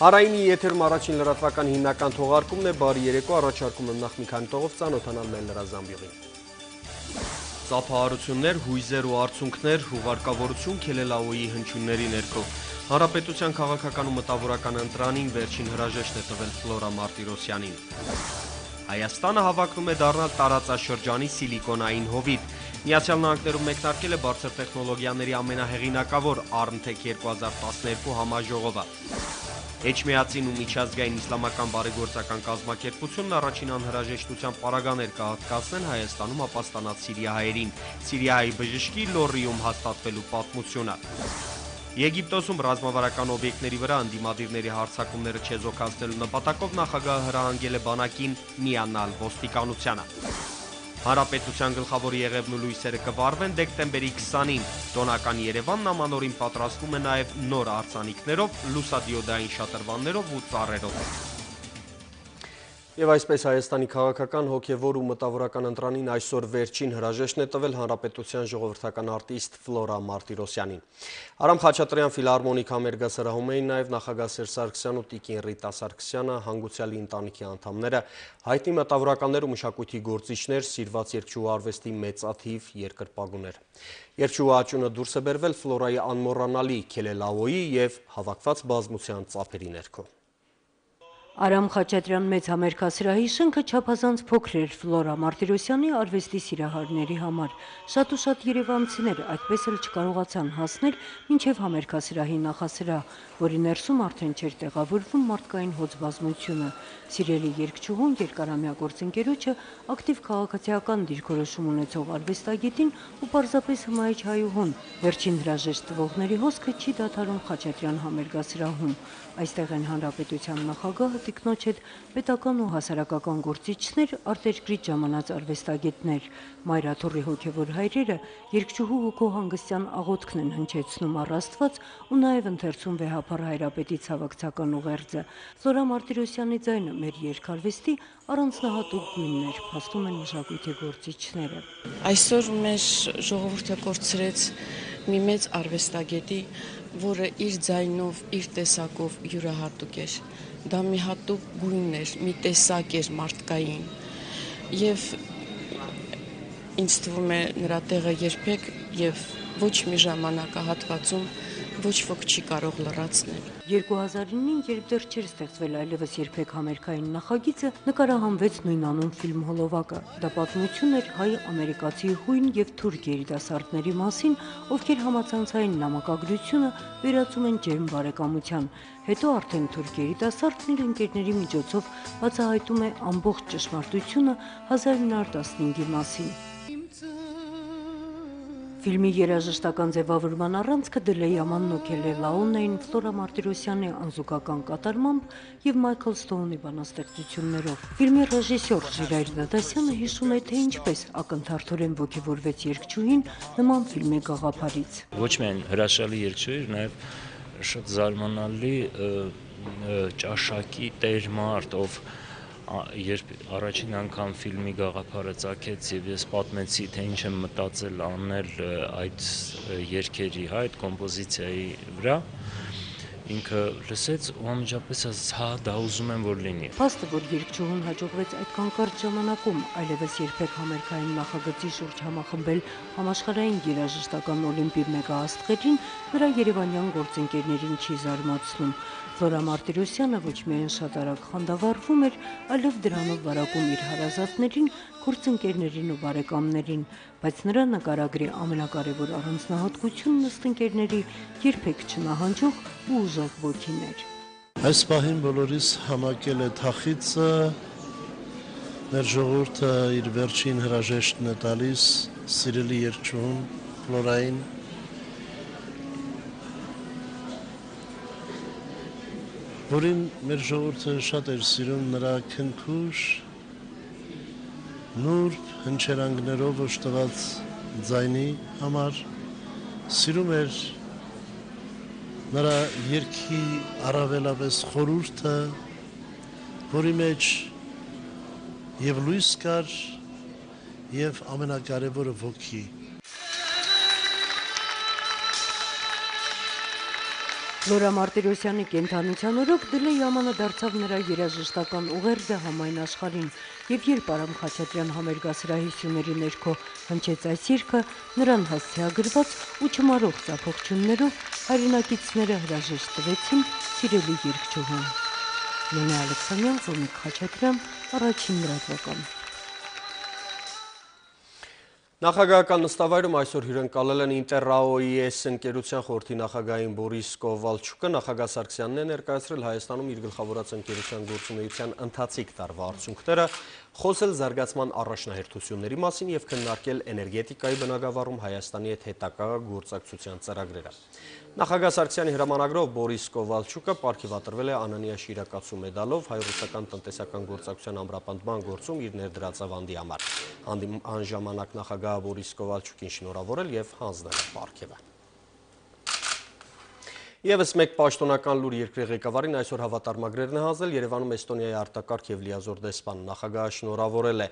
Հարայինի եթերում առաջին լրատվական հիմնական թողարկումն է, բարի երեկո, առաջարկում եմ նախ մի քանի տողով ծանոթանալ մեր լրազամբյուղին։ Ծափահարություններ, հույզեր ու արդյունքներ, հուղարկավորություն Քելելաոյի հնչյունների ներքո։ Հանրապետության քաղաքական ու մտավորական ընտրանին վերջին հրաժեշտ է տվել Ֆլորա Մարտիրոսյանին։ Հայաստանը հավակնում է դառնալ տարածաշրջանի սիլիկոնային հովիտ։ Միացյալ Նահանգներում մեկնարկել է բարձր տեխնոլոգիաների ամենահեղինակավոր Armtec 2012 համաժողովը։ Էջմիածին ու միջազգային իսլամական բարեգործական կազմակերպությունն առաջին անհրաժեշտության պարագաներ կհատկացնեն Հայաստանում ապաստանած սիրիահայերին, Սիրիայի բժշկի Լոռիում հաստատվելու պատմությունը։ Եգիպտոսում ռազմավարական օբյեկտների վրա ընդդիմադիրների հարձակումները չեզոքացնելու նպատակով նախագահը հրահանգել է բանակին միանալ ոստիկանությանը։ Հանրապետության գլխավոր եղևն ու լույսերը կվառվեն դեկտեմբերի 20-ին։ Տոնական Երևանն ամանորին պատրաստվում է նաև նոր արձանիկներով, լուսադիոդային շատրվաններով ու ծառերով։ Եվ այսպես Հայաստանի քաղաքական, հոգևոր ու մտավորական ընտրանին այսօր վերջին հրաժեշտն է տվել հանրապետության ժողովրդական արտիստ Ֆլորա Մարտիրոսյանին։ Արամ Խաչատրյան ֆիլհարմոնիկ համերգասրահում էին նաև նախագահ Սերժ Սարգսյանն ու տիկին Ռիտա Սարգսյանը, հանգուցյալի ընտանիքի անդամները, հայտնի մտավորականներ ու մշակույթի գործիչներ, սիրված երգչուհու արվեստի մեծաթիվ երկրպագուներ։ Երգչուհու աճյունը դուրս է բերվել Ֆլորայի անմոռանալի Քելելաոյի և հավաքված բազմության ծափերի ներքո։ Արամ Խաչատրյան մեծ համերգասրահի շենքը չափազանց փոքր էր Ֆլորա Մարտիրոսյանի արվեստի սիրահարների համար։ Շատ ու շատ երևանցիներ այդպես էլ չկարողացան հասնել մինչև համերգասրահի նախասրահ, որի ներսում արդեն չէր տեղավորվում մարդկային հոծբազմությունը։ Սիրելի երգչուհուն, երկարամյա գործընկերոջը, ակտիվ քաղաքացիական դիրքորոշում ունեցող արվեստագետին ու պարզապես հմայիչ հայուհուն։ Վերջին հրաժեշտ տվողների հոսքը չի դադարում Խաչատրյան համերգասրահում։ Այստեղ են հանրապետության նախագահը, տիկնոջ հետ պետական ու հասարակական գործիչներ, արտերկրից ժամանած արվեստագետներ։ Մայրաթոռի հոգևոր հայրերը երգչուհու հոգու հանգստյան աղոթքն են հնչեցնում առ Աստված ու նաև ընթերցում վեհափառ հայրապետի ցավակցական ուղերձը։ Ֆլորա Մարտիրոսյանի ձայնը մեր երգարվեստի առանձնահատուկ գույնն էր, փաստում են մշակույթի գործիչները։ Այսօր մեր ժողովուրդը կորցրեց մի մեծ արվեստագետի, որը իր ձայնով, իր տեսակով յուրահատուկ էր։ Դա մի հատուկ գույն էր, մի տեսակ էր մարդկային, և ինձ թվում է նրա տեղը երբեք և ոչ մի ժամանակահատվածում ոչ ոք չի կարող լրացնել։ 2009-ին, երբ դեռ չէր ստեղծվել այլևս երբեք համերգային նախագիծը, նկարահանվեց նույնանուն ֆիլմ հոլովակը։ Դա պատմություն էր հայ-ամերիկացի հույն և թուրք երիտասարդների մասին, ովքեր համացանցային նամակագրությունը վերածում են ջերմ բարեկամության։ Հետո արդեն թուրք երիտասարդն իր ընկերների միջոցով բացահայտում է ամբողջ ճշմարտությունը 1915-ի մասին։ Ֆիլմի երաժշտական ձևավորման առանցքը Դլեյամանն ու Քելելաոն էին Ֆլորա Մարտիրոսյանի անզուգական կատարմամբ և Մայքլ Սթոունի բանաստեղծություններով։ Ֆիլմի ռեժիսոր Ժիրայր Դադասյանը հիշում է, թե ինչպես ակնթարթորեն ոգևորվեց երգչուհին նման ֆիլմի գաղափարից։ Ոչ միայն հրաշալի երգչուհի էր, նաև շատ զարմանալի ճաշակի տեր մարդ, ով երբ առաջին անգամ ֆիլմի գաղափարը ծագեց եւ ես պատմեցի, թե ինչ եմ մտածել անել այդ երգերի, այդ կոմպոզիցիայի վրա, ինքը լսեց ու անմիջապես ասաց, հա, դա ուզում եմ որ լինի։ Փաստը, որ երգչուհուն հաջողվեց այդքան կարճ ժամանակում այլևս երբեք համերգային նախագծի շուրջ համախմբել համաշխարհային երաժշտական օլիմպի մեգաաստղերին, նրա երևանյան գործընկերներին չի զարմացնում։ Ֆլորա Մարտիրոսյանը ոչ միայն շատ արագ խանդավառվում էր, այլև դրանով վարակում իր հարազատներին, գործընկերներին ու բարեկամներին, բայց նրա նկարագրի ամենակարևոր առանձնահատկությունն ըստ ընկերների երբեք չնահանջող ու ուժեղ ոգին էր։ Այս պահին բոլորիս համակել է թախիծը, մեր ժողովուրդը իր վերջին հրաժեշտն է տալիս սիրելի երգչուհուն Ֆլորային, որին մեր ժողովուրդը շատ էր սիրում նրա քնքուշ, նուրբ հնչերանգներով օժտված ձայնի համար, սիրում էր նրա երգի առավելապես խորհուրդը, որի մեջ և լույս կար, և ամենակարևորը ոգի։ Ֆլորա Մարտիրոսյանի կենդանության օրոք դլե յամանը դարձավ նրա երաժշտական ուղերձը համայն աշխարհին, եւ երբ Արամ Խաչատրյան համերգասրահի սյուների ներքո հնչեց այս երգը, նրան հասցեագրված ու չմարող ծափողջուններով հայրենակիցները հրաժեշտ տվեցին սիրելի երգչուհուն։ Նոնե Ալեքսանյան, Զոնիկ Խաչատրյան, առաջին լրատվական։ Նախագահական նստավայրում այսօր հյուրընկալել են Ինտերրաոյես ընկերության խորհրդի նախագահին Բորիս Կովալչուկը, նախագահ Սարգսյանն է ներկայացրել Հայաստանում իր գլխավորած ընկերության գործունեության ընթացիկ տարվա արդյունքները, խոսել զարգացման առաջնահերթությունների մասին եւ քննարկել էներգետիկայի բնագավառում Հայաստանի հետ հետագա գործակցության ծրագրերը։ Նախագահ Սարգսյանի հրամանագրով Բորիս Կովալչուկը պարգևատրվել է Անանիա Շիրակացու մեդալով հայ-ռուսական տնտեսական գործակցության ամրապնդման գործում իր ներդրած ավանդի համար։ Անժամանակ նախագահ Բորիս Կովալչուկին շնորհավորել եւ հանձնել պարգևը։ Եվս մեկ պաշտոնական լուր երկրի ղեկավարին այսօր հավատարմագրերն է հանձնել Երևանում Էստոնիայի արտակարգ եւ լիազոր դեսպան։ Նախագահը շնորհավորել է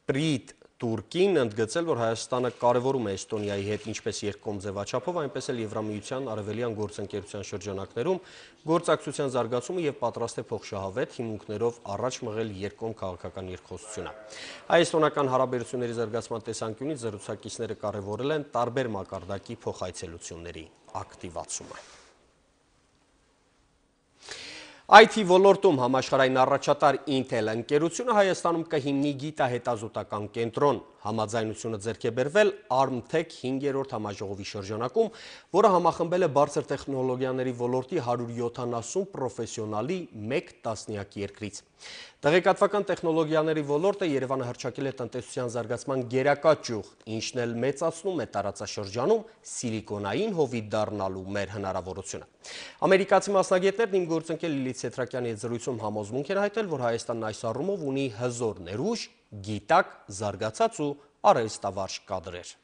Պրիտ Տուրկին, ընդգծել, որ Հայաստանը կարևորում է Էստոնիայի հետ ինչպես երկկողմ ձևաչափով, այնպես էլ Եվրամիության արևելյան գործընկերության շրջանակներում գործակցության զարգացումը եւ պատրաստ է փոխշահավետ հիմունքներով առաջ մղել երկկողմ քաղաքական երկխոսությունը։ Հայ-էստոնական հարաբերությունների զարգացման տեսանկյունից զրուցակիցները կարևորել են տարբեր մակարդակի փոխայցելությունների ակտիվացումը։ IT ոլորտում համաշխարհային առաջատար Intel ընկերությունը Հայաստանում կհիմնի գիտահետազոտական կենտրոն։ Համաձայնությունը ձեռք է բերվել ARM-Tech 5-րդ համաժողովի շրջանակում, որը համախմբել է բարձր տեխնոլոգիաների ոլորտի 170 պրոֆեսիոնալի 1 տասնյակ երկրից։ Տեղեկատվական տեխնոլոգիաների ոլորտը Երևանը հռչակել է տնտեսության զարգացման գերակա ճյուղ, ինչն էլ մեծացնում է տարածաշրջանում սիլիկոնային հովիտ դառնալու մեր հնարավորությունը։ Ամերիկացի մասնագետներն իմ գործընկեր Լիլիթ Սեթրակյանի հետ զրույցում համոզմունք են հայտնել, որ Հայաստանն այս առումով ունի հզոր ներուժ, գիտակ, զարգացած ու արհեստավարժ կադրեր։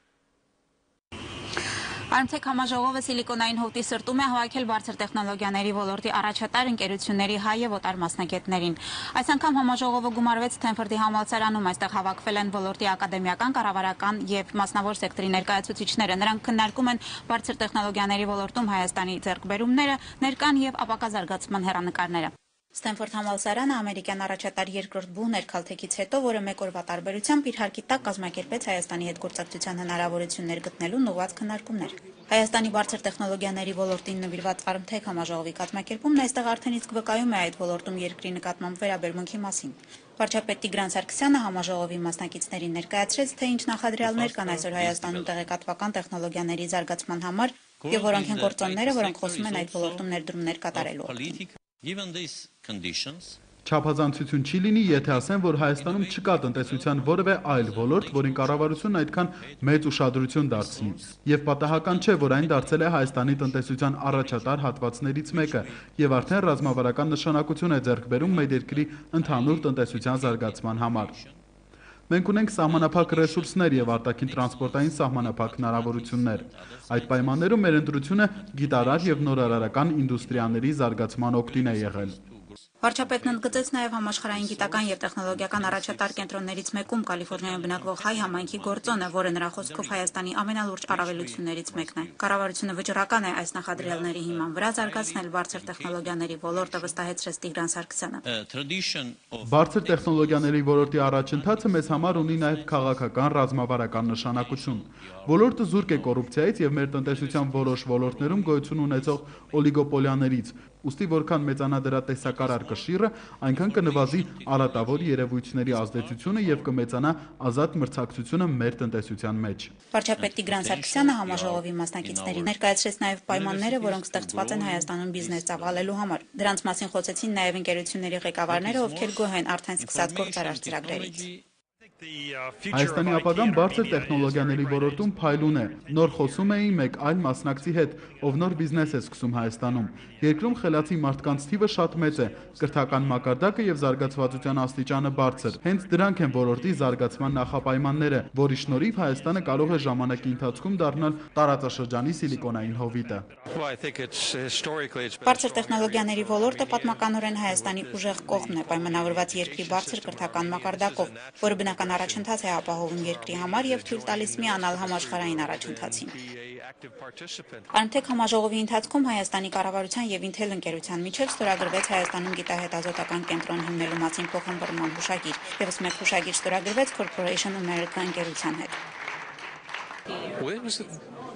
ARM-Tech համաժողովը սիլիկոնային հովտի սրտում է հավաքել բարձր տեխնոլոգիաների ոլորտի առաջատար ընկերությունների հայ եւ օտար մասնագետներին։ Այս անգամ համաժողովը գումարվեց Սթենֆորդի համալսարանում, այստեղ հավաքվել են ոլորտի ակադեմիական, կառավարական եւ մասնավոր սեկտորի ներկայացուցիչները։ Նրանք քննարկում են բարձր տեխնոլոգիաների ոլորտում Հայաստանի ձեռքբերումները, ներկան եւ ապակա զարգացման հեռանկարները։ Սթենֆորդ համալսարանը ամերիկյան առաջատար երկրորդ բուհներ Caltech-ից հետո, որը մեկ օրվա տարբերությամբ իր հարկի տակ կազմակերպեց Հայաստանի հետ գործակցության հնարավորություններ գտնելու ուղղված քննարկումներ։ Հայաստանի բարձր տեխնոլոգիաների ոլորտին նվիրված ARM-Tech համաժողովի կազմակերպումն այստեղ արդեն իսկ վկայում է այդ ոլորտում երկրի նկատմամբ վերաբերմունքի մասին։ Վարչապետ Տիգրան Սարգսյանը համաժողովի մասնակիցներին ներկայացրեց, թե ինչ նախադրյալներ կան այսօր Հայաստանում տեղեկատվական տեխնոլոգիաների զարգացման համար եւ որոնք են գործոնները, որոնք խոսում են այդ ոլորտում ներդրումներ կատարելու։ Չափազանցություն չի լինի, եթե ասեն, որ Հայաստանում չկա տնտեսության որևէ այլ ոլորտ, որին կառավարությունն այդքան մեծ ուշադրություն դարձնի։ Եվ պատահական չէ, որ այն դարձել է Հայաստանի տնտեսության առաջատար հատվածներից մեկը եւ արդեն ռազմավարական նշանակություն է ձեռք բերում մեր երկրի ընդհանուր տնտեսության զարգացման համար։ Մենք ունենք սահմանափակ ռեսուրսներ եւ արտաքին տրանսպորտային սահմանափակ հնարավորություններ։ Այդ պայմաններում մեր ընտրությունը գիտարար եւ նորարարական ինդուստրիաների զարգացման օգտին է եղել։ Վարչապետն ընդգծեց նաև համաշխարհային գիտական եւ տեխնոլոգիական առաջատար կենտրոններից մեկում Կալիֆոռնիայում բնակվող հայ համայնքի գործոնը, որը նրա խոսքով Հայաստանի ամենալուրջ առավելություններից մեկն է։ Կառավարությունը վճռական է այս նախադրյալների հիման վրա զարգացնել բարձր տեխնոլոգիաների ոլորտը, վստահեցրեց Տիգրան Սարգսյանը։ Բարձր տեխնոլոգիաների ոլորտի առաջընթացը մեզ համար ունի նաև քաղաքական ռազմավարական նշանակություն։ Ոլորտը զուրկ է կոռուպցիայից եւ մեր տնտեսության որոշ ոլորտներում գոյություն ունեցող օլիգոպոլիաներից։ Ուստի որքան մեծանա դրա տեսակարար կշիռը, այնքան կնվազի արատավոր երևույթների ազդեցությունը եւ կմեծանա ազատ մրցակցությունը մեր տնտեսության մեջ։ Վարչապետ Տիգրան Սարգսյանը համաժողովի մասնակիցներին ներկայացրեց նաև պայմանները, որոնք ստեղծված են Հայաստանում բիզնես ծավալելու համար։ Դրանց մասին խոսեցին նաև ընկերությունների ղեկավարները, ովքեր գոհ են արդեն սկսած գործարար ծրագրերից։ Հայաստանի ապագան բարձր տեխնոլոգիաների ոլորտում փայլուն է։ Նոր խոսում էի մեկ այլ մասնակցի հետ, ով նոր բիզնես է սկսում Հայաստանում։ Երկրում խելացի մարդկանց թիվը շատ մեծ է, կրթական մակարդակը եւ զարգացվածության աստիճանը բարձր։ Հենց դրանք են ոլորտի զարգացման նախապայմանները, որի շնորհիվ Հայաստանը կարող է ժամանակի ընթացքում դառնալ տարածաշրջանի սիլիկոնային հովիտը։ Բարձր տեխնոլոգիաների ոլորտը պատմականորեն Հայաստանի ուժեղ կողմն է, պայմանավորված երկրի բարձր կրթական մակարդակով, որը բնական առաջընթաց է ապահովում երկրի համար եւ թույլ տալիս միանալ համաշխարհային առաջընթացին։ Արմթեք համաժողովի ընթացքում Հայաստանի կառավարության եւ Intel ընկերության միջև ստորագրվեց Հայաստանում գիտահետազոտական կենտրոն հիմնելու մասին փոխհմբռնման հուշագիր, եւս մեկ հուշագիր ստորագրվեց Corporation America ընկերության հետ։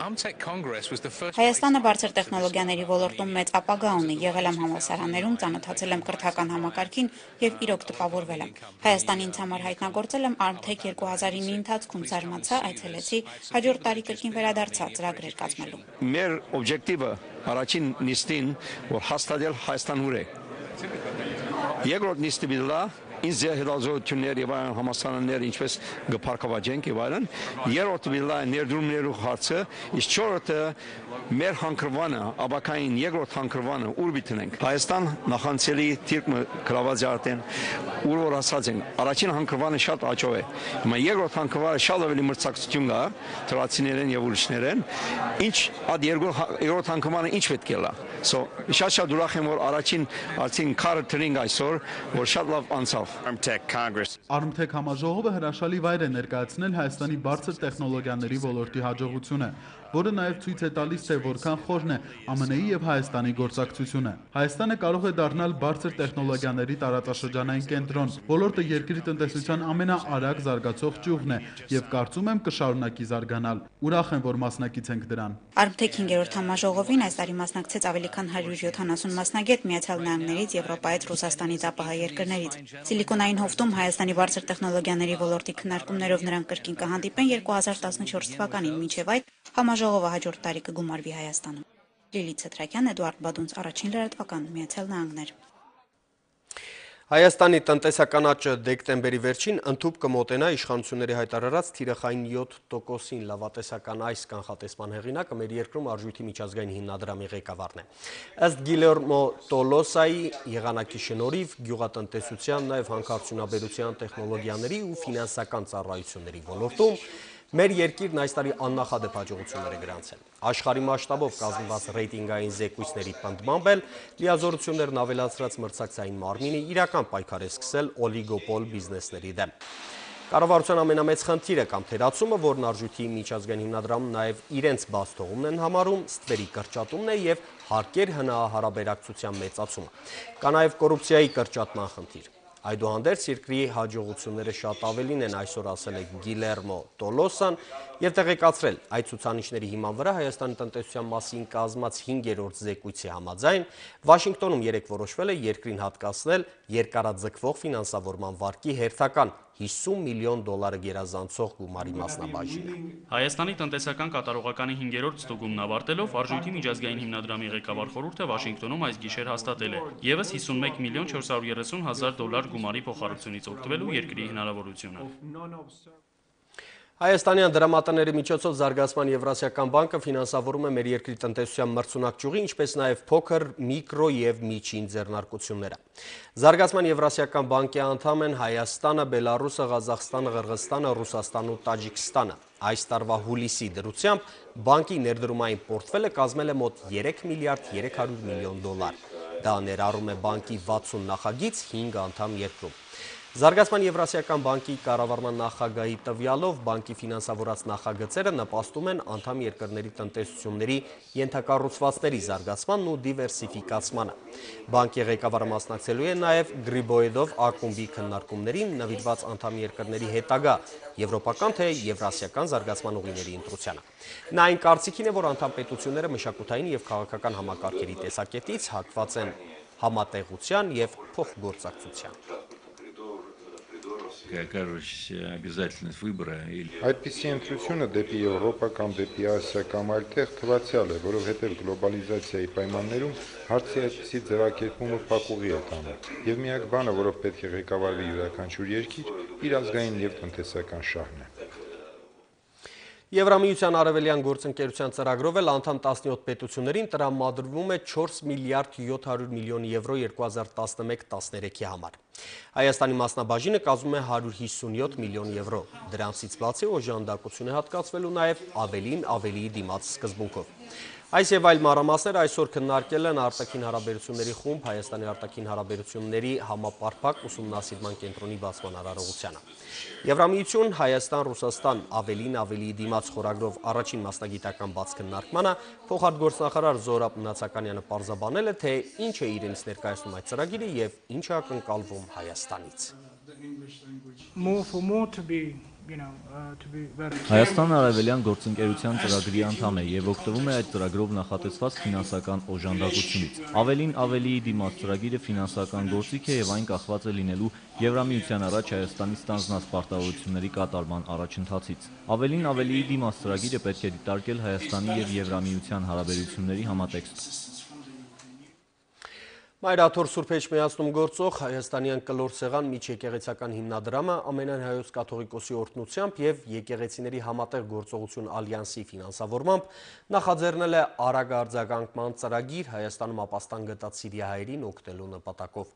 Հայաստանը բարձր տեխնոլոգիաների ոլորտում մեծ ապագա ունի, եղել եմ համալսարաններում, ծանոթացել եմ կրթական համակարգին եւ իրոք տպավորվել եմ։ Հայաստանը ինձ համար հայտնագործել եմ Armtech 2009-ի ընթացքում զարմացա, այցելեցի, հաջորդ տարի կրկին վերադարձա ծրագրեր կազմելու։ Մեր օբյեկտիվը առաջին նիստին որ հաստատել Հայաստան ուր է։ Երկրորդ նիստը բիլա ինձ հետազոտություններ եւ համասարաններ ինչպես գփարկավաճենք եւ այլն, երրորդը բիլա ներդրումներու հարցը, իսկ չորրորդը մեր հանգրվանը, աբակային երկրորդ հանգրվանը ուր բիտնենք։ Հայաստան նախանցելի թիրքը գրավազարդեն ուր որ ասած են, առաջին հանգրվանը շատ աճով է։ Հիմա երկրորդ հանգրվանը շատ ավելի մրցակցություն կա թրացիներեն եւ ուրիշներեն, ինչ այդ երկրորդ հանգրվանը ինչ պետք է լա։ Շատ ուրախ եմ որ առաջին քարը տրինգ այսօր որ շատ լավ անցավ։ Armtech համաժողովը հրաշալի վայր է ներկայացնել Հայաստանի բարձր տեխնոլոգիաների ոլորտի հաջողությունը, որը նաև ցույց է տալիս, թե որքան խորն է ԱՄՆ-ի եւ Հայաստանի գործակցությունը։ Հայաստանը կարող է դառնալ բարձր տեխնոլոգիաների տարածաշրջանային կենտրոն, ոլորտը երկրի տնտեսության ամենաարագ զարգացող ճյուղն է եւ կարծում եմ կշարունակի զարգանալ։ Ուրախ եմ, որ մասնակից ենք դրան։ Armtech 5-րդ համաժողովին այս տարի մասնակցեց ավելի քան 170 մասնագետ Միացյալ Նահանգներից, Եվրոպայից, Ռուսաստանից, ԱՊՀ երկրներից։ Սիլիկոնային հովտում Հայաստանի բարձր տեխնոլոգիաների ոլորտի քննարկումներով նրանք կրկին կհանդիպեն 2014 թվականին, մինչև այդ համաժողովը հաջորդ տարի կգումարվի Հայաստանում։ Լիլիթ Ցետրակյան, Էդուարդ Բադունց, Առաջին լրատվական, Միացյալ Նահանգներ։ Հայաստանի տնտեսական աճը դեկտեմբերի վերջին ընդհուպ կմոտենա իշխանությունների հայտարարած թիրախային 7%-ին լավատեսական այս կանխատեսման հեղինակը մեր երկրում արժույթի միջազգային հիմնադրամի ղեկավարն է։ Ըստ Գիլերմո Տոլոսայի եղանակի շնորհիվ գյուղատնտեսության, նաև հանքարդյունաբերության, տեխնոլոգիաների ու ֆինանսական ծառայությունների ոլորտում մեր երկիրն այս տարի աննախադեպ հաջողություններ է գրանցել։ Աշխարհի մասշտաբով կազմված ռեյտինգային զեկույցների պնդմամբ էլ լիազորություններն ավելացրած մրցակցային մարմինը իրական պայքար է սկսել օլիգոպոլ բիզնեսների դեմ։ Կառավարության ամենամեծ խնդիրը կամ թերացումը, որն արժույթի միջազգային հիմնադրամում նաև իրենց բաց թողումն են համարում, ստվերի կրճատումն է եւ հարկեր հնարաբերակցության մեծացումը։ Կա նաև կոռուպցիայի կրճատման խնդիր։ Այդուհանդերձ երկրի հաջողությունները շատ ավելին են այսօր ասել է Գիլերմո Տոլոսան եւ տեղեկացրել այդ ցուցանիշների հիման վրա Հայաստանի տնտեսության մասին կազմած 5-րդ զեկույցի համաձայն Վաշինգտոնում երեկ որոշվել է երկրին հատկացնել երկարաձգվող ֆինանսավորման վարկի հերթական $50 միլիոն գերազանցող գումարի մասնաբաժինը։ Հայաստանի տնտեսական կատարողականի 5-րդ ստուգումն ավարտելով արժույթի միջազգային հիմնադրամի ղեկավար խորհուրդը Վաշինգտոնում այս գիշեր հաստատել է եւս $51,430,000 գումարի փոխառությունից օգտվելու երկրի հնարավորությունը։ Հայաստանյան դրամատների միջոցով Զարգացման Եվրասիական բանկը ֆինանսավորում է մեր երկրի տնտեսության մրցունակ ճյուղի, ինչպես նաև փոքր, միկրո եւ միջին ձեռնարկությունները։ Զարգացման Եվրասիական բանկի անդամ են Հայաստանը, Բելարուսը, Ղազախստանը, Ղրղызստանը, Ռուսաստանն ու Տաջիկստանը։ Այս տարվա հուլիսի դրությամբ բանկի ներդրումային պորտֆելը կազմել է մոտ $3 միլիարդ 300 միլիոն։ Դա ներառում է բանկի 60 նախագիծ 5 անդամ երկրում։ Զարգացման Եվրասիական բանկի կառավարման նախագահի տվյալով բանկի ֆինանսավորած նախագծերը նպաստում են անդամ երկրների տնտեսությունների ենթակառուցվածքների զարգացմանն ու դիվերսիֆիկացմանը։ Բանկի ղեկավարը մասնակցելու է նաև Գրիբոեդով ակումբի քննարկումներին նվիրված անդամ երկրների հետագա եվրոպական թե եվրասիական զարգացման ուղիների ընտրությանը։ Նա այն կարծիքին է, որ անդամ պետությունները մշակութային եւ քաղաքական համակարգերի տեսակետից հակված են համատեղության եւ փոխգործակցության։ Այդպիսի ընտրությունը դեպի Եվրոպա կամ դեպի Ասիա կամ այլտեղ թվացյալ է, որովհետև գլոբալիզացիայի պայմաններում հարցի այդպիսի ձևակերպումը փակուղի է տանում։ Եվ միակ բանը, որով պետք է ղեկավարվի յուրաքանչյուր երկիր, իր ազգային եւ տնտեսական շահն է։ Եվրամիության արևելյան գործընկերության ծրագրով էլ անդամ 17 պետություններին տրամադրվում է 4 միլիարդ 700 միլիոն եվրո 2011-13-ի համար։ Հայաստանի մասնաբաժինը կազմում է 157 միլիոն եվրո։ Դրանցից բացի օժանդակություն է հատկացվելու նաև ավելին ավելիի դիմաց սկզբունքով։ Այս եւ այլ մանրամասներ այսօր քննարկել են արտաքին հարաբերությունների խումբ Հայաստանի արտաքին հարաբերությունների համապարփակ ուսումնասիրման կենտրոնի բացման արարողությանը։ Եվրամիություն Հայաստան-Ռուսաստան ավելին ավելի դիմաց խորագրով առաջին մասնագիտական բաց քննարկմանը փոխարտգործնախարար Զորաբ Մնացականյանը պարզաբանել է, թե ինչ է իրենից ներկայացնում այդ ծրագիրը եւ ինչ է ակնկալվում Հայաստանից։ Հայաստանը արևելյան գործընկերության ծրագրի անդամ է եւ օգտվում է այդ ծրագրով նախատեսված ֆինանսական օժանդակությունից։ Ավելին ավելիի դիմաց ծրագիրը ֆինանսական գործիք է եւ այն կախված է լինելու Եվրամիության առաջ Հայաստանի ստանձնած պարտավորությունների կատարման առաջընթացից։ Ավելին ավելիի դիմաց ծրագիրը պետք է դիտարկել Հայաստանի եւ Եվրամիության հարաբերությունների համատեքստում։ Մայրաթոր Սուրբ Էջմիածնում գործող Հայաստանյան կլոր սեղան միջեկեղեցական հիմնադրամը Ամենայն Հայոց կաթողիկոսի օրհնությամբ եւ եկեղեցիների համատեղ գործողություն ալյանսի ֆինանսավորմամբ նախաձեռնել է արագ արձագանքման ծրագիր Հայաստանում ապաստան գտած սիրիահայերին օգնելու նպատակով։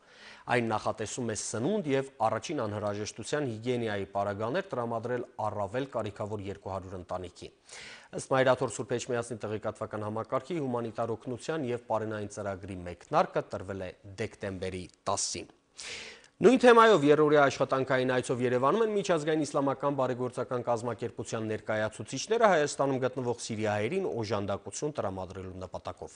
Այն նախատեսում է սնունդ եւ առաջին անհրաժեշտության հիգիենայի պարագաներ տրամադրել առավել կարիքավոր 200 ընտանիքի։ Ըստ Մայրաթոր Սուրբ Էջմիածնի տեղեկատվական համակարգի հումանիտար օգնության եւ պարենային ծրագրի մեկնարկը տրվել է դեկտեմբերի 10-ին։ Նույն թեմայով երրորդյա աշխատանքային այցով Երևանում են միջազգային իսլամական բարեգործական կազմակերպության ներկայացուցիչները Հայաստանում գտնվող սիրիահայերին օժանդակություն տրամադրելու նպատակով։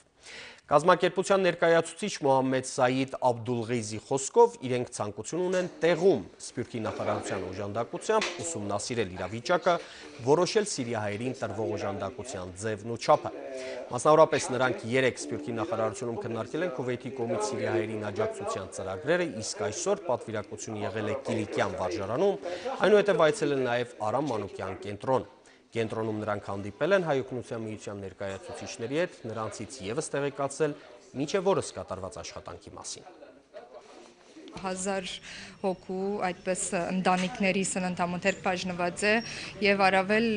Կազմակերպության ներկայացուցիչ Մոհամմեդ Սայիդ Աբդուլղեյզի խոսքով իրենք ցանկություն ունեն տեղում Սփյուռքի նախարարության օժանդակությամբ ուսումնասիրել իրավիճակը, որոշել սիրիահայերին տրվող օժանդակության ձևն ու չափը։ Մասնավորապես նրանք 3 Սփյուռքի նախարարությունում քննարկել են Քուվեյթի կողմից սիրիահայերին աջակցության ծրագրերը, իսկ այսօր պատվիրակություն եղել է Կիլիկյան վարժարանում, այնուհետև այցելել նաև Արամ Մանուկյան կենտրոն։ Կենտրոնում նրանք հանդիպել են Հայ օգնության միության ներկայացուցիչների հետ, նրանցից եւս տեղեկացել մինչև օրս կատարված աշխատանքի մասին։ 1000 հոգու այդպես ընտանիքների սննդամթերք բաժնված է եւ առավել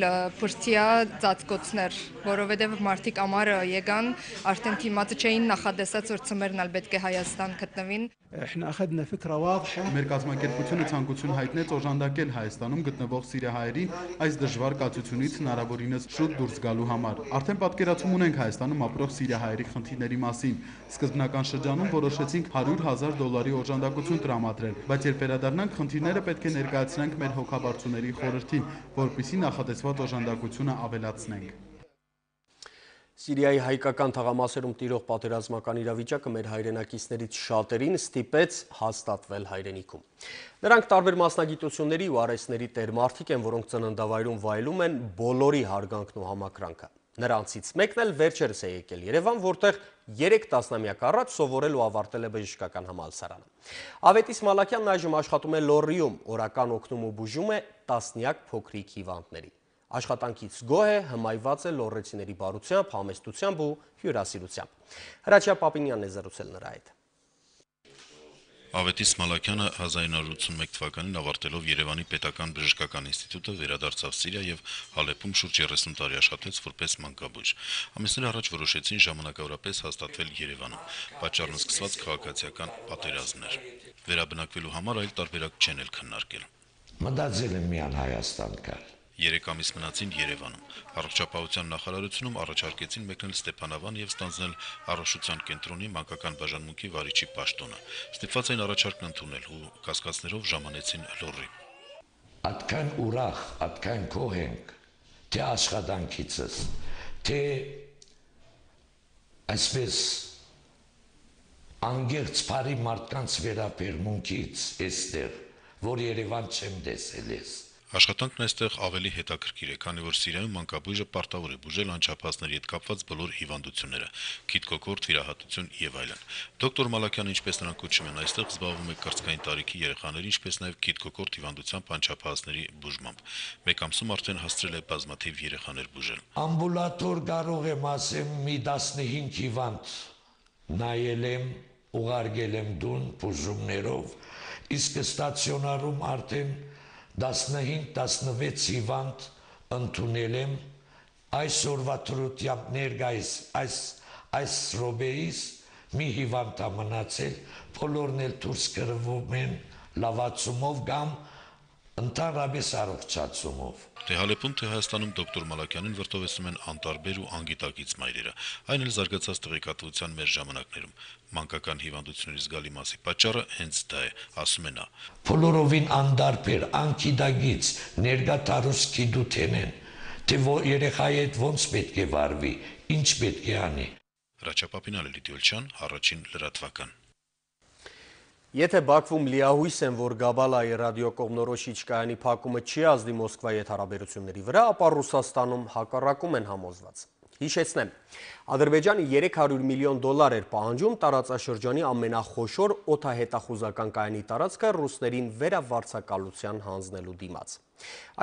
բրտիա ծածկոցներ, որովհետեւ մարդիկ ամառը եկան, արդեն թիմացը չէին նախադեսած որ ծմերն ալ պետք է Հայաստան գտնվին։ Մեր կազմակերպությունը ցանկություն հայտնեց օժանդակել Հայաստանում գտնվող սիրիահայերին այս դժվար կացությունից հնարավորինս շուտ դուրս գալու համար։ Արդեն պատկերացում ունենք Հայաստանում ապրող սիրիահայերի խնդիրների մասին։ Սկզբնական շրջանում որոշեցինք $100,000 օժանդակություն տրամադրել, բայց երբ վերադառնանք, խնդիրները պետք է ներկայացնենք մեր հոգաբարձուների խորհրդին, որպեսզի նախատեսված օժանդակությունը ավելացնենք։ Սիրիայի հայկական թաղամասերում տիրող պատերազմական իրավիճակը մեր հայրենակիցներից շատերին ստիպեց հաստատվել հայրենիքում։ Նրանք տարբեր մասնագիտությունների ու արհեստների տերմարդիկ են, որոնք ծննդավայրում վայելում են բոլորի հարգանքն ու համակրանքը։ Նրանցից մեկն էլ վերջերս է եկել Երևան, որտեղ 3 տասնամյակ առաջ սովորել ու ավարտել է բժշկական համալսարանը։ Ավետիս Մալաքյանն այժմ աշխատում է Լոռիում, օրական օգնում ու բուժում է տասնյակ փոքրիկ հիվանդների։ Աշխատանքից գոհ է, հմայված է լոռեցիների բարությամբ, համեստությամբ ու հյուրասիրությամբ։ Հրաչյա Պապինյանն է զրուցել նրա հետ։ Ավետիս Մալաքյանը 1981 թվականին ավարտելով Երևանի պետական բժշկական ինստիտուտը վերադարձավ Սիրիա եւ Հալեպում շուրջ 30 տարի աշխատեց որպես մանկաբույժ։ Ամիսներ առաջ որոշեցին ժամանակավորապես հաստատվել Երևանում։ Պատճառն սկսված քաղաքացիական պատերազմներ։ Վերաբնակվելու համար այլ տարբերակ չեն էլ քննարկել։ Մտածել եմ միան Հայաստան գալ։ 3 ամիս մնացին Երևանում։ Առողջապահության նախարարությունում առաջարկեցին մեկնել Ստեփանավան եւ ստանձնել առողջության կենտրոնի մանկական բաժանմունքի վարիչի պաշտոնը։ Ստիպված էին առաջարկն ընդունել ու կասկածներով ժամանեցին Լոռի։ Այդքան ուրախ, այդքան գոհ ենք, թե աշխատանքիցս, թե այսպես անգերց բարի մարդկանց վերաբերմունքից էստեղ, որ Երևան չեմ տեսել ես։ Աշխատանքն այստեղ ավելի հետաքրքիր է, քանի որ Սիրիայում մանկաբույժը պարտավոր է բուժել անչափահասների հետ կապված բոլոր հիվանդությունները, քիթկոկորտ, վիրահատություն եւ այլն։ Դոկտոր Մալաքյանը, ինչպես նրանք կոչում են, այստեղ զբաղվում է կրծքային տարիքի երեխաների, ինչպես նաեւ քիթկոկորտ հիվանդությամբ անչափահասների բուժմամբ։ Մեկ ամսում արդեն հասցրել է բազմաթիվ երեխաներ բուժել։ Ամբուլատոր կարող եմ ասեմ մի 15 հիվանդ նայել եմ, ուղարկել եմ դուն բուժումներով, իսկ ստացիոնարում արդեն 15-16 հիվանդ ընդունել եմ, այսօրվա թրությամբ ներկայիս այս ռոբեիս մի հիվանդ մնացել, բոլորն էլ դուրս գրվում են լավացումով կամ ընդհանրապես առողջացումով։ Թե Հալեպում, թե Հայաստանում դոկտոր Մալաքյանին վրդովեցնում են անտարբեր ու անգիտակից մայրերը, այն էլ զարգացած տեղեկատվության մեր ժամանակներում։ Մանկական հիվանդությունների զգալի մասի պատճառը հենց դա է, ասում է նա։ Բոլորովին անդարբեր, անկիդագից, ներկա տարուս գիտութեն են, թե երեխայի հետ ոնց պետք է վարվի, ինչ պետք է անի։ Հրաչապապին Լիդիոլչյան, առաջին լրատվական։ Եթե Բաքվում լիահույս են, որ Գաբալայի ռադիոկողմնորոշիչ կայանի փակումը չի ազդի Մոսկվայի հետ հարաբերությունների վրա, ապա Ռուսաստանում հակառակում են համոզված։ Հիշեցնեմ, Ադրբեջանը 300 միլիոն դոլար էր պահանջում տարածաշրջանի ամենախոշոր օդահետախուզական կայանի տարածքը ռուսներին վերավարձակալության հանձնելու դիմաց։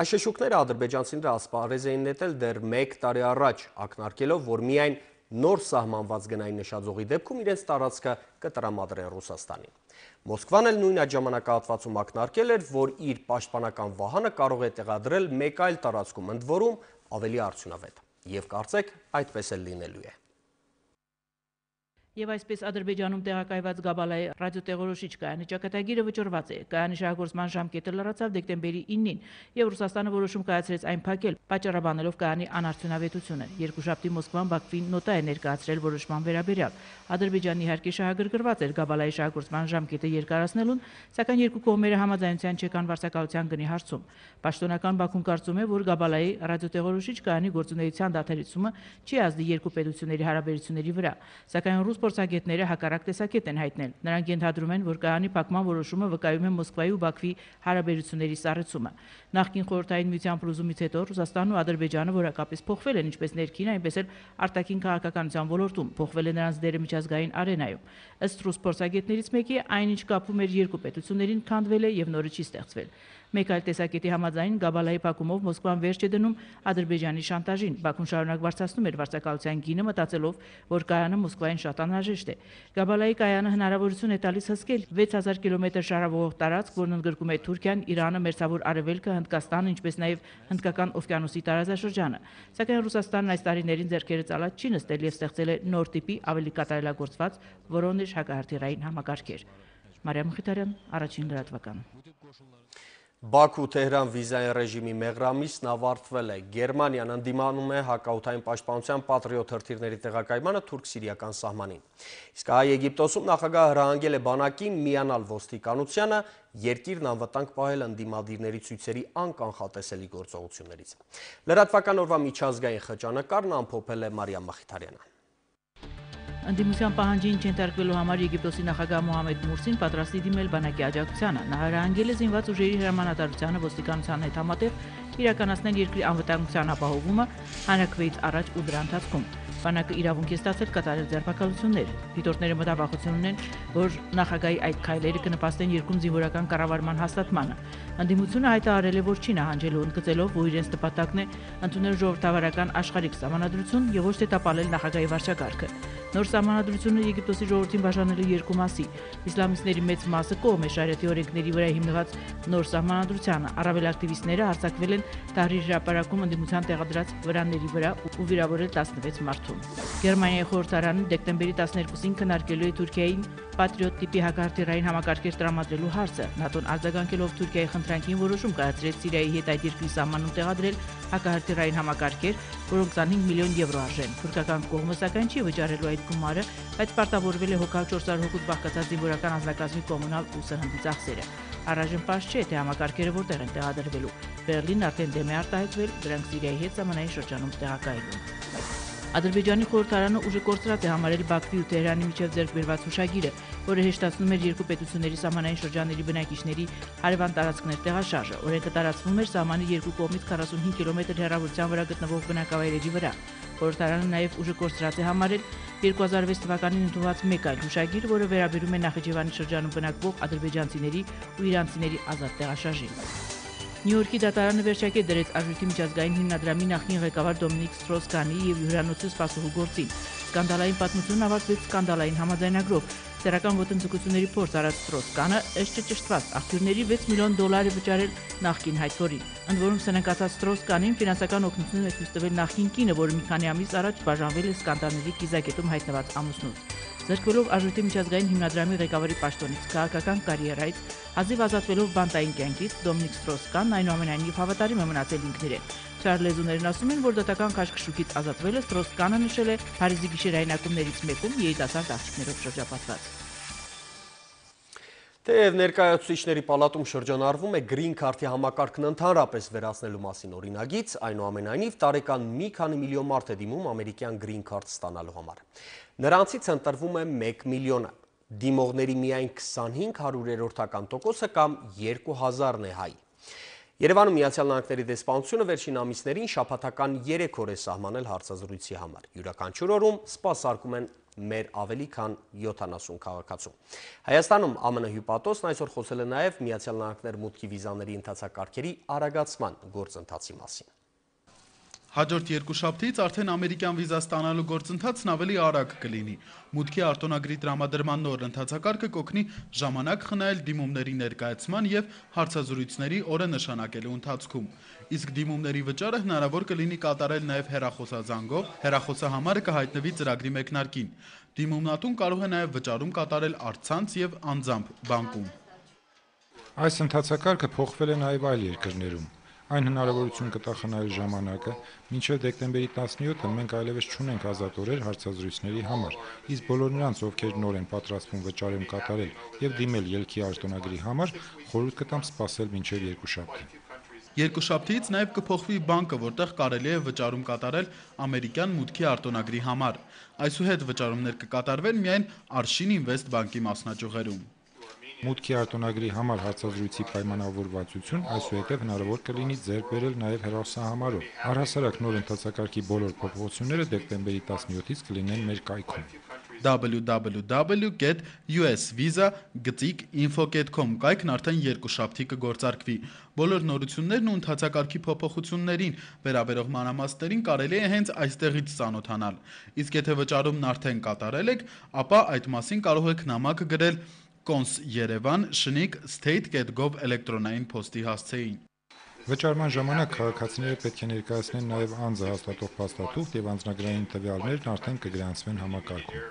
Այս շշուկները ադրբեջանցիները ասպարեզ էին նետել դեռ 1 տարի առաջ, ակնարկելով, որ միայն նոր սահմանված գնային նշաձողի դեպքում իրենց տարածքը կտրամադրեն Ռուսաստանին։ Մոսկվան էլ նույն այդ ժամանակահատվածում ակնարկել էր, որ իր պաշտպանական վահանը կարող է տեղադրել մեկ այլ տարածքում, ընդ որում ավելի արդյունավետ։ Եվ կարծեք, այդպես էլ լինելու է։ Եվ այսպես Ադրբեջանում տեղակայված Գաբալայի ռադիոտեղորոշիչ կայանի ճակատագիրը վճռված է։ Կայանի շահգործման ժամկետը լրացավ դեկտեմբերի 9-ին, եւ Ռուսաստանը որոշում կայացրեց այն փակել, պատճառաբանելով կայանի անարդյունավետությունը։ Երկուշաբթի Մոսկվան Բաքվին նոտա է ներկայացրել որոշման վերաբերյալ։ Ադրբեջանը իհարկե շահագրգռված էր Գաբալայի շահգործման ժամկետը երկարացնելուն, սակայն երկու կողմերը համաձայնության չեկան վարձակալության գնի հարցում։ Պաշտոնական Բաքուն կարծում է, որ Գաբալայի ռադիոտեղորոշիչ կայանի գործունեության դադարեցումը չի ազդի երկու պետությունների հարաբերությունների վրա, սակայն ռուս փորձագետները հակառակ տեսակետ են հայտնել։ Նրանք ենթադրում են, որ կայանի փակման որոշումը վկայում է Մոսկվայի ու Բաքվի հարաբերությունների սառեցումը։ Նախկին խորհրդային միության փլուզումից հետո Ռուսաստանն ու Ադրբեջանը որակապես փոխվել են ինչպես ներքին, այնպես էլ արտաքին քաղաքականության ոլորտում, փոխվել է նրանց դերը միջազգային արենայում։ Ըստ ռուս փորձագետներից մեկի, այնինչ կապում էր երկու պետություններին, քանդվել է եւ նորը չի ստեղծվել։ Մեկ այլ տեսակետի համաձայն Գաբալայի փակումով Մոսկվան վերջ է դնում Ադրբեջանի շանտաժին։ Բաքուն շարունակ բարձրացնում էր վարձակալության գինը, մտածելով, որ կայանը Մոսկվային շատ անհրաժեշտ է։ Գաբալայի կայանը հնարավորություն է տալիս հսկել 6000 կիլոմետր շարավող տարածք, որն ընդգրկում է Թուրքիան, Իրանը, Մերձավոր Արևելքը, Հնդկաստանը, ինչպես նաև Հնդկական օվկիանոսի տարածաշրջանը։ Սակայն Ռուսաստանն այս տարիներին ձեռքերը ծալած չի նստել եւ ստեղծել է նոր տիպի ավելի կատարելագործված Վորոնեժ հակահրթիռային համակարգեր։ Մարիամ Մխիթարյան, առաջին լրատվական։ Բաքու-Թեհրան վիզային ռեժիմի մեղրամիսն ավարտվել է։ Գերմանիան ընդդիմանում է հակաօդային պաշտպանության Պատրիոտ հրթիռների տեղակայմանը թուրք-սիրիական սահմանին։ Իսկ Եգիպտոսում նախագահը հրահանգել է բանակին միանալ ոստիկանությանը, երկիրն անվտանգ պահել ընդդիմադիրների ցույցերի անկանխատեսելի գործողություններից։ Լրատվական օրվա միջազգային խճանկարն ամփոփել է Մարիամ Մխիթարյանը։ Ընդդիմության պահանջին չենթարկվելու համար Եգիպտոսի նախագահ Մոհամեդ Մուրսին պատրաստ է դիմել բանակի աջակցությանը։ Նա հրահանգել է զինված ուժերի հրամանատարությանը ոստիկանության հետ համատեղ իրականացնել երկրի անվտանգության ապահովումը հանրաքվեից առաջ ու դրա ընթացքում։ Բանակը իրավունք է ստացել կատարել ձերբակալություններ։ Դիտորդները մտավախություն ունեն, որ նախագահի այդ քայլերը կնպաստեն երկրում զինվորական կառավարման հաստատմանը։ Ընդդիմությունը հայտարարել է, որ չի նահանջելու, ընդգծելով, որ իրենց նպատակն է ընդունել ժողովրդավարական աշխարհիկ սահմանադրություն եւ ոչ թե տապալել նախագահի վարչակարգը։ Նոր սահմանադրությունը Եգիպտոսի ժողովրդին բաժանել է երկու մասի։ Իսլամիստների մեծ մասը կողմ է շարիաթի օրենքների վրա հիմնված նոր սահմանադրությանը։ Առավել ակտիվիստները արձակվել են Թահրիր հրապարակում ընդդիմության տեղադրած վրանների վրա ու վիրավորել 16 մարդու։ Գերմանիայի խորհրդարանը դեկտեմբերի 12-ին քննարկելու է Թուրքիային Պատրիոտ տիպի հակահրթիռային համակարգեր տրամադրելու հարցը։ ՆԱՏՕ-ն արձագանքելով Թուրքիայի խնդրանքին որոշում կայացրեց Սիրիայի հետ այդ երկրի սահմանում տեղադրել հակահրթիռային համակարգեր, որոնք 25 միլիոն եվրո արժեն։ Թուրքական կողմը սակայն չի վճարելու այդ գումարը, բայց պարտավորվել է հոգալ 400 հոգուց բաղկացած զինվորական անձնակազմի կոմունալ ու սննդի ծախսերը։ Առայժմ պարզ չէ, թե համակարգերը որտեղ են տեղադրվելու։ Բերլինն արդեն դեմ է արտահայտվել դրանք Սիրիայի հետ սահմանային շրջանում տեղակայելուն։ Ադրբեջանի խորհրդարանը ուժը կորցրած է համարել Բաքվի ու Թեհրանի միջև ձեռք բերված հուշագիրը, որը հեշտացնում էր երկու պետությունների սահմանային շրջանների բնակիչների հարևան տարածքներ տեղաշարժը։ Օրենքը տարածվում էր սահմանի երկու կողմից 45 կիլոմետր հեռավորության վրա գտնվող բնակավայրերի վրա։ Խորհրդարանը նաև ուժը կորցրած է համարել 2006 թվականին ընդունված մեկ այլ հուշագիր, որը վերաբերում է Նախիջևանի շրջանում բնակվող ադրբեջանցիների ու իրանցիների ազատ տեղաշարժին։ Նյու Յորքի դատարանը վերջակետ դրեց Արժույթի միջազգային հիմնադրամի նախկին ղեկավար Դոմինիկ Ստրոս-Կանի եւ հյուրանոցի սպասողու գործին։ Սկանդալային պատմությունն ավարտվեց սկանդալային համաձայնագրով։ Սեռական ոտնձգությունների փորձ արած Ստրոս-Կանը ըստ ճշտված աղբյուրների $6 միլիոն է վճարել նախկին հայցորին։ Ընդ որում սնանկացած Ստրոս-Կանին ֆինանսական օգնություն է ցույց տվել նախկին կինը, որը մի քանի ամիս առաջ բաժանվել է սկանդալների կիզակետում հայտնված ամուսնուց։ Ձեռքվելով Արժույթի միջազգային հիմնադրամի ղեկավարի պաշտոնից քաղաքական կարիերայից Հազիվ ազատվելով բանտային կյանքից Դոմինիկ Ստրոս-Կանն այնուամենայնիվ հավատարիմ է մնացել ինքն իրեն։ Չար լեզուներն ասում են, որ դատական քաշքշուկից ազատվելը Ստրոս-Կանը նշել է Փարիզի գիշերային ակումբներից մեկում երիտասարդ աղջիկներով շրջապատված։ Թեև ներկայացուցիչների պալատում շրջանառվում է Green Card-ի համակարգն ընդհանրապես վերացնելու մասին օրինագիծ, այնուամենայնիվ տարեկան մի քանի միլիոն մարդ է դիմում ամերիկյան Green Card ստանալու համար։ Նրանցից ընտրվում է 1 միլիոնը։ Դիմողների միայն 25%-ը կամ 2000-ն է հայ։ Երևանում Միացյալ Նահանգների դեսպանությունը վերջին ամիսներին շաբաթական 3 օր է սահմանել հարցազրույցի համար։ Յուրաքանչյուր օրում սպասարկում են մեր ավելի քան 70 քաղաքացու։ Հայաստանում ԱՄՆ հյուպատոսն այսօր խոսել է նաև Միացյալ Նահանգներ մուտքի վիզաների ընթացակարգերի արագացման գործընթացի մասին։ Հաջորդ երկուշաբթից արդեն ամերիկյան վիզա ստանալու գործընթացն ավելի արագ կլինի։ Մուտքի արտոնագրի տրամադրման նոր ընթացակարգը կօգնի ժամանակ խնայել դիմումների ներկայացման եւ հարցազրույցների օրը նշանակելու ընթացքում։ Իսկ դիմումների վճարը հնարավոր կլինի կատարել նաև հեռախոսազանգով, հեռախոսահամարը կհայտնվի ծրագրի մեկնարկին։ Դիմումնատուն կարող է նաև վճարում կատարել առցանց եւ անձամբ բանկում։ Այս ընթացակարգը փոխվել է նաև այլ երկրներում։ Այն հնարավորություն կտա խնայել ժամանակը, մինչև դեկտեմբերի 17-ը մենք այլևս չունենք ազատ օրեր հարցազրույցների համար, իսկ բոլոր նրանց, ովքեր նոր են պատրաստվում վճարում կատարել եւ դիմել ելքի արտոնագրի համար, խորհուրդ կտամ սպասել մինչև երկուշաբթի։ Երկուշաբթիից նաև կփոխվի բանկը, որտեղ կարելի է վճարում կատարել ամերիկյան մուտքի արտոնագրի համար։ Այսուհետ վճարումներ կկատարվեն միայն Arshini Invest բանկի մասնաճյուղերում։ Մուտքի արտոնագրի համար հարցազրույցի պայմանավորվածություն այսուհետև հնարավոր կլինի ձեռք բերել նաև հեռախոսահամարով։ Առհասարակ նոր ընթացակարգի բոլոր փոփոխությունները դեկտեմբերի 17-ից կլինեն մեր կայքում։ www.usvisa.info.com կայքն արդեն երկուշաբթի կգործարկվի։ Բոլոր նորություններն ու ընթացակարգի փոփոխություններին վերաբերող մանրամասներին կարելի է հենց այստեղից ծանոթանալ։ Իսկ եթե վճարումն արդեն կատարել եք, ապա այդ մասին կարող եք նամակ գրել Cons.Yerevan /state.gov էլեկտրոնային փոստի հասցեին։ Վճարման ժամանակ քաղաքացիները պետք է ներկայացնեն նաև անձը հաստատող փաստաթուղթ եւ անձնագրային տվյալներն արդեն կգրանցվեն համակարգում։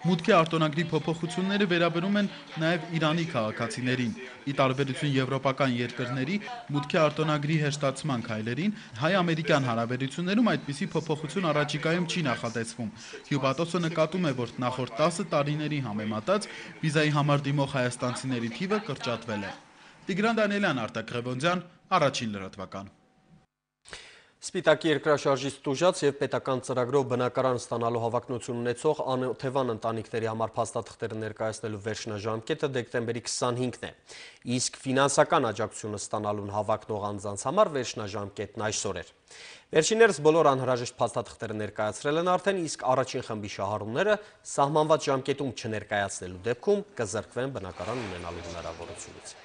Մուտքի արտոնագրի փոփոխությունները վերաբերում են նաև Իրանի քաղաքացիներին։ Ի տարբերություն եվրոպական երկրների մուտքի արտոնագրի հեշտացման քայլերին, հայ-ամերիկյան հարաբերություններում այդպիսի փոփոխություն առաջիկայում չի նախատեսվում։ Հյուպատոսը նկատում է, որ նախորդ 10 տարիների համեմատած վիզայի համար դիմող հայաստանցիների թիվը կրճատվել է։ Տիգրան Դանիելյան, Արտակ Ղևոնդյան, Առաջին լրատվական։ Սպիտակի երկրաշարժից տուժած եւ պետական ծրագրով բնակարան ստանալու հավակնություն ունեցող անօթևան ընտանիքների համար փաստաթղթերը ներկայացնելու վերջնաժամկետը դեկտեմբերի 25-ն է։ Իսկ ֆինանսական աջակցությունը ստանալուն հավակնող անձանց համար վերջնաժամկետն այսօր էր։ Վերջիներս բոլոր անհրաժեշտ փաստաթղթերը ներկայացրել են արդեն, իսկ առաջին խմբի շահառուները սահմանված ժամկետում չներկայացնելու դեպքում կզրկվեն բնակարան ունենալու հնարավորությունից։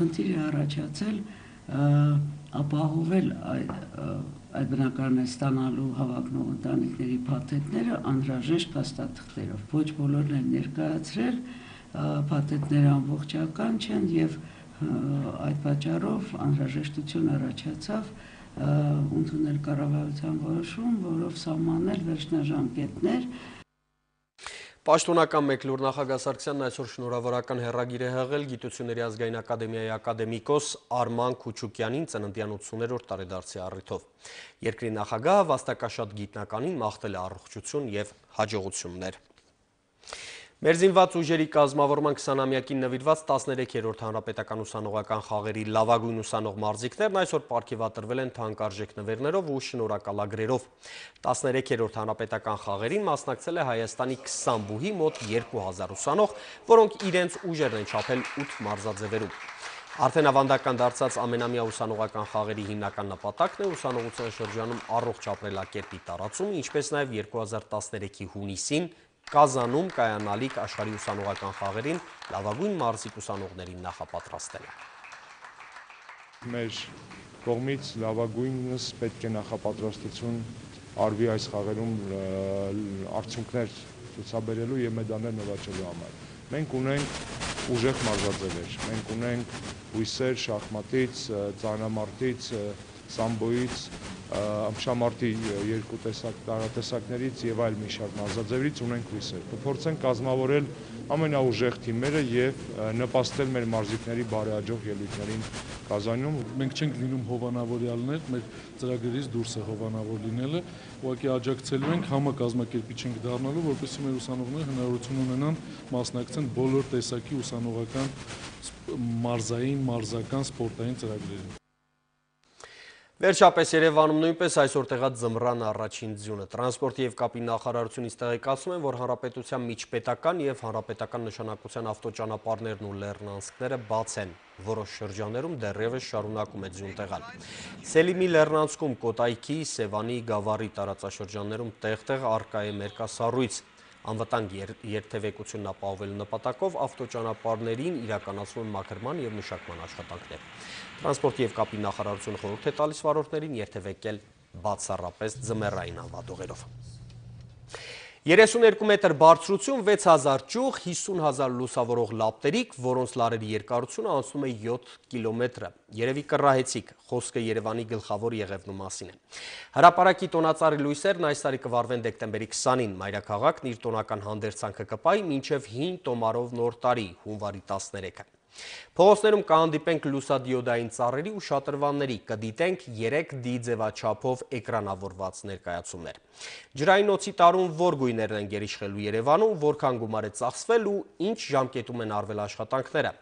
Խնդիր է առաջացել ապահովել այդ բնակարաններ ստանալու հավակնող ընտանիքների փաթեթները անհրաժեշտ փաստաթղթերով։ Ոչ բոլորն են ներկայացրել, փաթեթները ամբողջական չեն եւ այդ պատճառով անհրաժեշտություն առաջացավ ընդունել կառավարության որոշում, որով սահմանել վերջնաժամկետներ։ Պաշտոնական մեկ լուր նախագահ Սարգսյանն այսօր շնորհավորական հեռագիր է հղել Գիտությունների ազգային ակադեմիայի ակադեմիկոս Արման Քուչուկյանին ծննդյան 80-րդ տարեդարձի առիթով։ Երկրի նախագահը վաստակաշատ գիտնականին մաղթել է առողջություն եւ հաջողություններ։ Մերձինված ուժերի կազմավորման 20-ամյակին նվիրված 13-րդ հանրապետական ուսանողական խաղերի լավագույն ուսանող մարզիկներն այսօր պարգևատրվել են թանկարժեք նվերներով ու շնորհակալագրերով։ 13-րդ հանրապետական խաղերին մասնակցել է Հայաստանի 20 բուհի մոտ 2000 ուսանող, որոնք իրենց ուժերն են չափել 8 մարզաձևերում։ Արդեն ավանդական դարձած ամենամյա ուսանողական խաղերի հիմնական նպատակն է ուսանողության շրջանում առողջ ապրելակերպի տարածումը, ինչպես նաև 2013-ի հունիսին Կազանում կայանալիք աշխարհի ուսանողական խաղերին լավագույն մարզիկ ուսանողներին նախապատրաստելը։ Մեր կողմից լավագույնս պետք է նախապատրաստություն արվի այս խաղերում արդյունքներ ցուցաբերելու եւ մեդալներ նվաճելու համար։ Մենք ունենք ուժեղ մարզաձևեր, մենք ունենք հույսեր շախմատից, ծանրամարտից, սամբոից, ամշամարտի երկու տարատեսակներից եւ այլ մի շարք մարզաձևերից ունենք հույսեր։ Կփորձենք կազմավորել ամենաուժեղ թիմերը եւ նպաստել մեր մարզիկների բարեհաջող ելույթներին Կազանում։ Մենք չենք լինում հովանավորյալներ, մեր ծրագրերից դուրս է հովանավոր լինելը, ուղղակի աջակցելու ենք համակազմակերպիչ ենք դառնալու, որպեսզի մեր ուսանողները հնարավորություն ունենան մասնակցեն բոլոր տեսակի ուսանողական մարզային, մարզական, սպորտային ծրագրերին։ Վերջապես Երևանում նույնպես այսօր տեղած ձմռան առաջին ձյունը։ Տրանսպորտի եւ կապի նախարարությունից տեղեկացնում են, որ հանրապետության միջպետական եւ հանրապետական նշանակության ավտոճանապարհներն ու լեռնանցքները բաց են։ Որոշ շրջաններում դեռևս շարունակում է ձյուն տեղալ։ Սելիմի լեռնանցքում Կոտայքի, Սևանի, Գավառի տարածաշրջաններում տեղ-տեղ առկա է մերկասառույց։ Անվտանգ երթևեկությունն ապահովելու նպատակով ավտոճանապարհներին իրականացվում են մաքրման եւ մշակման աշխատանքներ։ Տրանսպորտի եւ կապի նախարարությունը խորհուրդ է տալիս վարորդներին երթևեկել բացառապես ձմեռային անվադողերով։ 32 մետր բարձրություն, 6000 ճյուղ, 50,000 լուսավորող լապտերիկ, որոնց լարերի երկարությունը անցնում է 7 կիլոմետրը։ Երևի կռահեցիք, խոսքը Երևանի գլխավոր եղևնու մասին է։ Հրապարակի տոնածառի լույսերն այս տարի կվարվեն դեկտեմբերի 20-ին, մայրաքաղաքն իր տոնական հանդերձանքը կպայի մինչև հին տոմարով նոր տարի, հունվարի 13-ը։ Փողոցներում կհանդիպենք լուսադիոդային ծառերի ու շատրվանների, կդիտենք 3D ձևաչափով էկրանավորված ներկայացումներ։ Ջրային օդի տարում որ գույներն են գերիշխելու Երևանում, որքան գումար է ծախսվել ու ինչ ժամկետում են արվել աշխատանքները։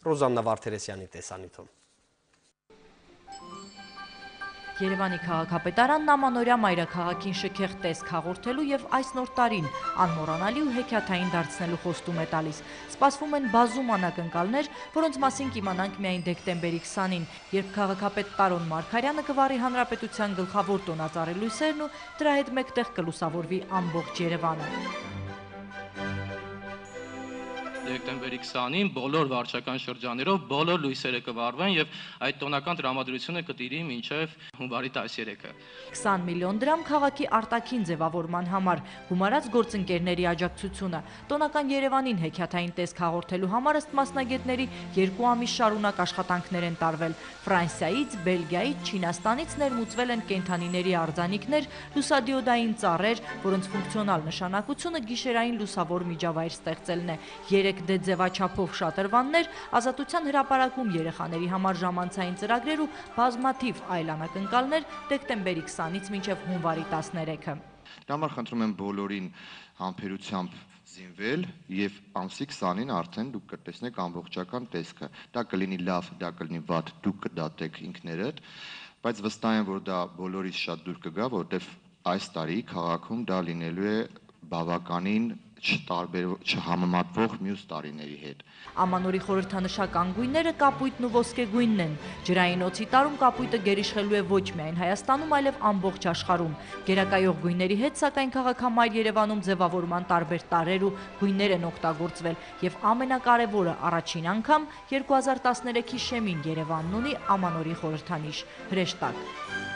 Ռոզաննա Վարդերեսյանի տեսանյութում։ Երևանի քաղաքապետարանն ամանորյա մայրաքաղաքին շքեղ տեսք հաղորդելու եւ այս նոր տարին անմոռանալի ու հեքիաթային դարձնելու խոստում է տալիս։ Սպասվում են բազում անակնկալներ, որոնց մասին կիմանանք միայն դեկտեմբերի 20-ին, երբ քաղաքապետ Տարոն Մարգարյանը կվարի հանրապետության գլխավոր տոնածառի լույսերն ու դրա հետ մեկտեղ կլուսավորվի ամբողջ Երևանը։ Դեկտեմբերի 20-ին բոլոր վարչական շրջաններով բոլոր լույսերը կվարվեն եւ այդ տոնական տրամադրությունը կտիրի մինչեւ հունվարի 13-ը։ 20 միլիոն դրամ քաղաքի արտաքին ձևավորման համար, գումարած գործընկերների աջակցությունը, տոնական Երևանին հեքիաթային տեսք հաղորդելու համար ըստ մասնագետների 2 ամիս շարունակ աշխատանքներ են տարվել։ Ֆրանսիայից, Բելգիայից, Չինաստանից ներմուծվել են կենդանիների արձանիկներ, լուսադիոդային ծառեր, որոնց ֆունկցիոնալ նշանակությունը գիշերային լուսավոր միջավայր ստեղծելն է։ 3D ձևաչափով շատրվաններ, Ազատության հրապարակում երեխաների համար ժամանցային ծրագրեր ու բազմաթիվ այլ անակնկալներ դեկտեմբերի 20-ից մինչև հունվարի 13-ը։ Դրա համար խնդրում եմ բոլորին համբերությամբ զինվել եւ ամսի 20-ին արդեն դուք կտեսնեք ամբողջական տեսքը։ Դա կլինի լավ, դա կլինի վատ, դուք կդատեք ինքներդ, բայց վստահ եմ, որ դա բոլորից շատ դուր կգա, որովհետեւ այս տարի քաղաքում դա լինելու է բավականին չհամեմատվող մյուս տարիների հետ։ Ամանորի խորհրդանշական գույները կապույտն ու ոսկեգույնն են։ Ջրային օդի տարում կապույտը գերիշխելու է ոչ միայն Հայաստանում, այլև ամբողջ աշխարհում։ Գերակայող գույների հետ սակայն քաղաքամայր Երևանում ձևավորման տարբեր տարրեր ու գույներ են օգտագործվել, եւ ամենակարևորը առաջին անգամ 2013-ի շեմին Երևանն ունի Ամանորի խորհրդանիշ՝ հրեշտակ։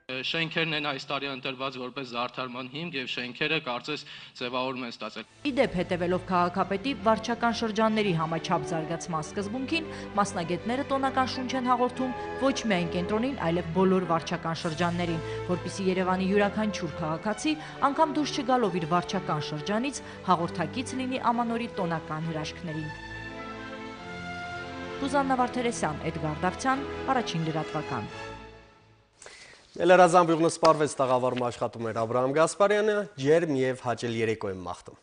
Շենքերն են այս տարի ընտրված որպես զարդարման հիմք եւ շենքերը կարծես ձևավորում են ստացել։ Իդեպ հետևելով քաղաքապետի վարչական շրջանների համաչափ զարգացման սկզբունքին, մասնագետները տոնական շունչ են հաղորդում ոչ միայն կենտրոնին, այլև բոլոր վարչական շրջաններին, որպեսզի Երևանի յուրաքանչյուր քաղաքացի անգամ դուրս չգալով իր վարչական շրջանից հաղորդակից լինի Ամանորի տոնական հրաշքներին։ Ռոզաննա Վարդերեսյան, Էդգար Դավթյան, Առաջին լրատվական։ Լրազամբյուղն սպառվեց տաղավարում աշխատում էր Աբրահամ Գասպարյանը, ջերմ եւ հաճելի երեկո եմ մաղթում։